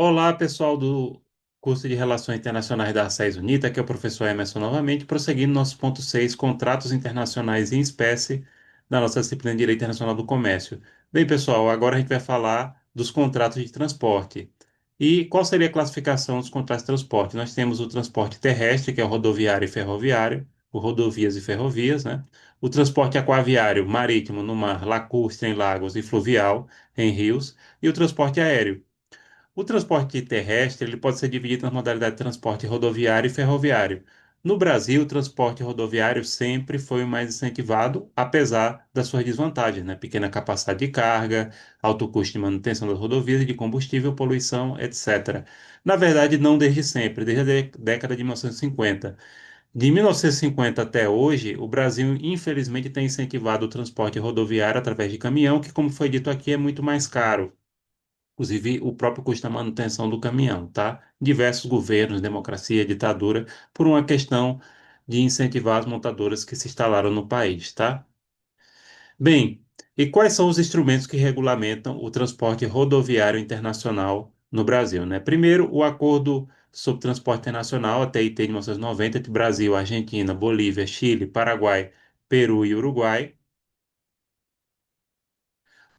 Olá, pessoal do curso de Relações Internacionais da ACES Unita, aqui é o professor Emerson novamente, prosseguindo nosso ponto 6, contratos internacionais em espécie, da nossa disciplina de Direito Internacional do Comércio. Bem, pessoal, agora a gente vai falar dos contratos de transporte. E qual seria a classificação dos contratos de transporte? Nós temos o transporte terrestre, que é o rodoviário e ferroviário, o rodovias e ferrovias, né? O transporte aquaviário, marítimo, no mar, lacustre, em lagos e fluvial, em rios, e o transporte aéreo. O transporte terrestre ele pode ser dividido nas modalidades de transporte rodoviário e ferroviário. No Brasil, o transporte rodoviário sempre foi o mais incentivado, apesar das suas desvantagens, né? Pequena capacidade de carga, alto custo de manutenção das rodovias e de combustível, poluição, etc. Na verdade, não desde sempre, desde a década de 1950. De 1950 até hoje, o Brasil, infelizmente, tem incentivado o transporte rodoviário através de caminhão, que, como foi dito aqui, é muito mais caro. Inclusive o próprio custo da manutenção do caminhão, tá? Diversos governos, democracia, ditadura, por uma questão de incentivar as montadoras que se instalaram no país, tá? Bem, e quais são os instrumentos que regulamentam o transporte rodoviário internacional no Brasil, né? Primeiro, o Acordo sobre Transporte Internacional, a TIT de 1990, entre Brasil, Argentina, Bolívia, Chile, Paraguai, Peru e Uruguai.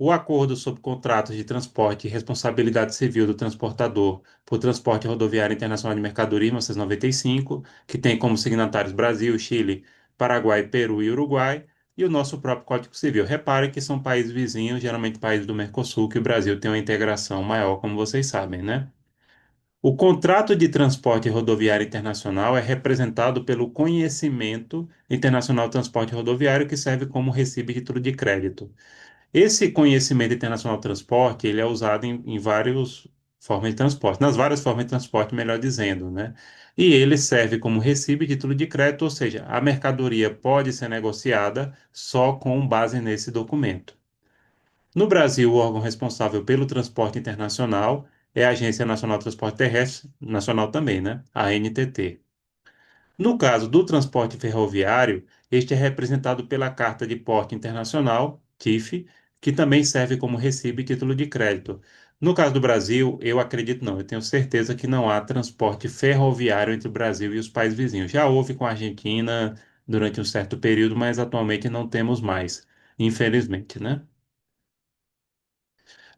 O acordo sobre contratos de transporte e responsabilidade civil do transportador por transporte rodoviário internacional de mercadoria, 1995, que tem como signatários Brasil, Chile, Paraguai, Peru e Uruguai, e o nosso próprio Código Civil. Repare que são países vizinhos, geralmente países do Mercosul, que o Brasil tem uma integração maior, como vocês sabem, né? O contrato de transporte rodoviário internacional é representado pelo Conhecimento Internacional de Transporte Rodoviário, que serve como recibo de título de crédito. Esse conhecimento internacional do transporte, ele é usado em várias formas de transporte, nas várias formas de transporte, melhor dizendo, né? E ele serve como recibo e título de crédito, ou seja, a mercadoria pode ser negociada só com base nesse documento. No Brasil, o órgão responsável pelo transporte internacional é a Agência Nacional de Transporte Terrestre, nacional também, né? A ANTT. No caso do transporte ferroviário, este é representado pela Carta de Porte Internacional, TIF, que também serve como recibo e título de crédito. No caso do Brasil, eu acredito não, eu tenho certeza que não há transporte ferroviário entre o Brasil e os países vizinhos. Já houve com a Argentina durante um certo período, mas atualmente não temos mais, infelizmente, né?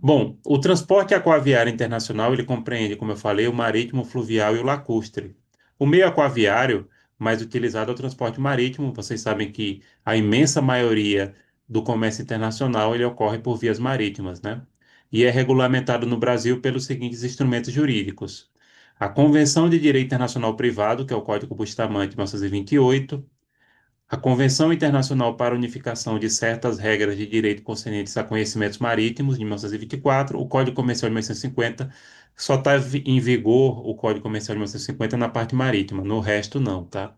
Bom, o transporte aquaviário internacional ele compreende, como eu falei, o marítimo, o fluvial e o lacustre. O meio aquaviário, mais utilizado é o transporte marítimo. Vocês sabem que a imensa maioria do comércio internacional ele ocorre por vias marítimas, né? E é regulamentado no Brasil pelos seguintes instrumentos jurídicos: a Convenção de Direito Internacional Privado, que é o Código Bustamante de 1928, a Convenção Internacional para a Unificação de Certas Regras de Direito Concernentes a Conhecimentos Marítimos, de 1924, o Código Comercial de 1950, só está em vigor o Código Comercial de 1950 na parte marítima, no resto não, tá?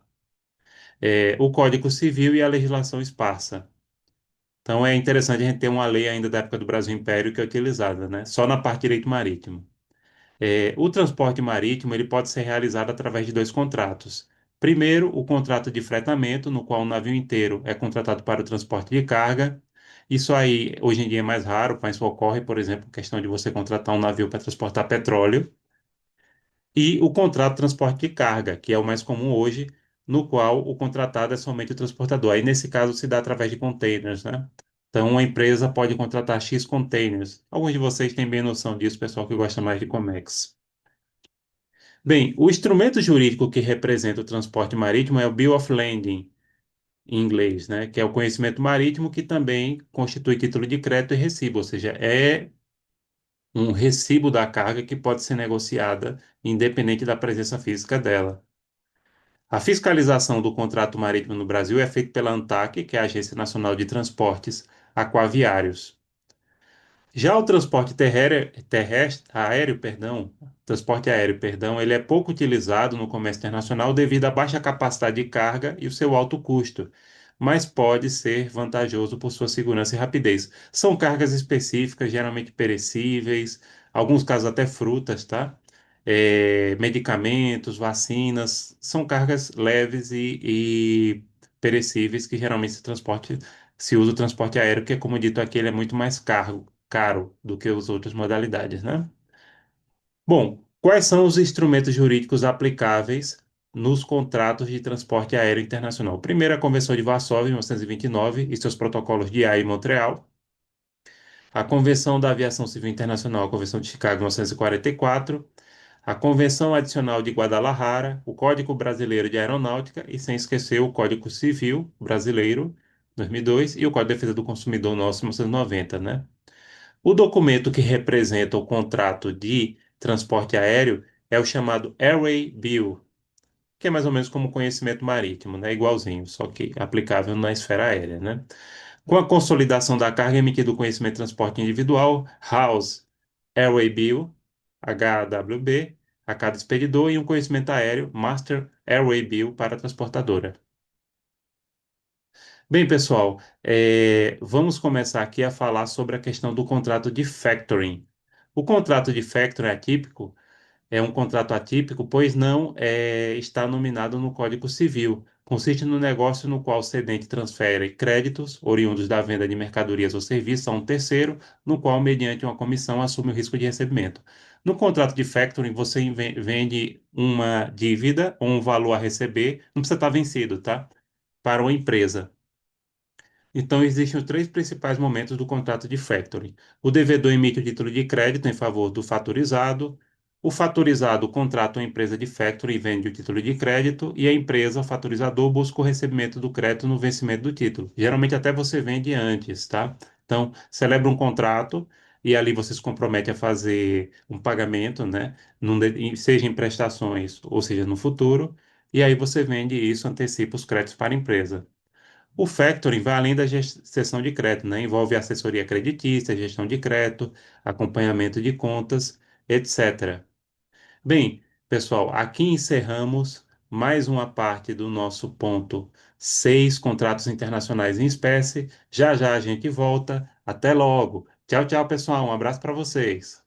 O Código Civil e a legislação esparsa. Então é interessante a gente ter uma lei ainda da época do Brasil Império que é utilizada, né? Só na parte de direito marítimo. O transporte marítimo ele pode ser realizado através de dois contratos. Primeiro, o contrato de fretamento, no qual o navio inteiro é contratado para o transporte de carga. Isso aí, hoje em dia é mais raro, mas ocorre, por exemplo, questão de você contratar um navio para transportar petróleo. E o contrato de transporte de carga, que é o mais comum hoje, no qual o contratado é somente o transportador. Aí, nesse caso, se dá através de containers, né? Então, uma empresa pode contratar X containers. Alguns de vocês têm bem noção disso, pessoal que gosta mais de Comex. Bem, o instrumento jurídico que representa o transporte marítimo é o Bill of Lading, em inglês, né? Que é o conhecimento marítimo que também constitui título de crédito e recibo, ou seja, é um recibo da carga que pode ser negociada independente da presença física dela. A fiscalização do contrato marítimo no Brasil é feita pela ANTAQ, que é a Agência Nacional de Transportes Aquaviários. Já o transporte transporte aéreo, perdão, ele é pouco utilizado no comércio internacional devido à baixa capacidade de carga e o seu alto custo, mas pode ser vantajoso por sua segurança e rapidez. São cargas específicas, geralmente perecíveis, alguns casos até frutas, tá? Medicamentos, vacinas, são cargas leves e perecíveis que geralmente se usa o transporte aéreo, que, como dito aqui, ele é muito mais caro do que as outras modalidades, né? Bom, quais são os instrumentos jurídicos aplicáveis nos contratos de transporte aéreo internacional? Primeiro, a Convenção de Varsóvia, em 1929, e seus protocolos de Haia e Montreal. A Convenção da Aviação Civil Internacional, a Convenção de Chicago, 1944. A Convenção Adicional de Guadalajara, o Código Brasileiro de Aeronáutica e, sem esquecer, o Código Civil Brasileiro, 2002, e o Código de Defesa do Consumidor nosso, 1990, né? O documento que representa o contrato de transporte aéreo é o chamado Airway Bill, que é mais ou menos como conhecimento marítimo, né? Igualzinho, só que aplicável na esfera aérea, né? Com a consolidação da carga emitida do conhecimento de transporte individual, House Airway Bill, HWB, a cada expedidor, e um conhecimento aéreo, Master Airway Bill, para a transportadora. Bem, pessoal, vamos começar aqui a falar sobre a questão do contrato de factoring. O contrato de factoring atípico é um contrato atípico, pois não está nominado no Código Civil. Consiste no negócio no qual o cedente transfere créditos oriundos da venda de mercadorias ou serviços a um terceiro, no qual, mediante uma comissão, assume o risco de recebimento. No contrato de factoring, você vende uma dívida ou um valor a receber, não precisa estar vencido, tá? Para uma empresa. Então, existem os três principais momentos do contrato de factoring. O devedor emite o título de crédito em favor do fatorizado. O fatorizado contrata uma empresa de factoring e vende o título de crédito. E a empresa, o fatorizador, busca o recebimento do crédito no vencimento do título. Geralmente, até você vende antes, tá? Então, celebra um contrato e ali você se compromete a fazer um pagamento, né? Seja em prestações ou seja no futuro. E aí você vende isso, antecipa os créditos para a empresa. O factoring vai além da gestão de crédito, né? Envolve assessoria creditícia, gestão de crédito, acompanhamento de contas, etc. Bem, pessoal, aqui encerramos mais uma parte do nosso ponto 6, contratos internacionais em espécie. Já já a gente volta. Até logo. Tchau, tchau, pessoal. Um abraço para vocês.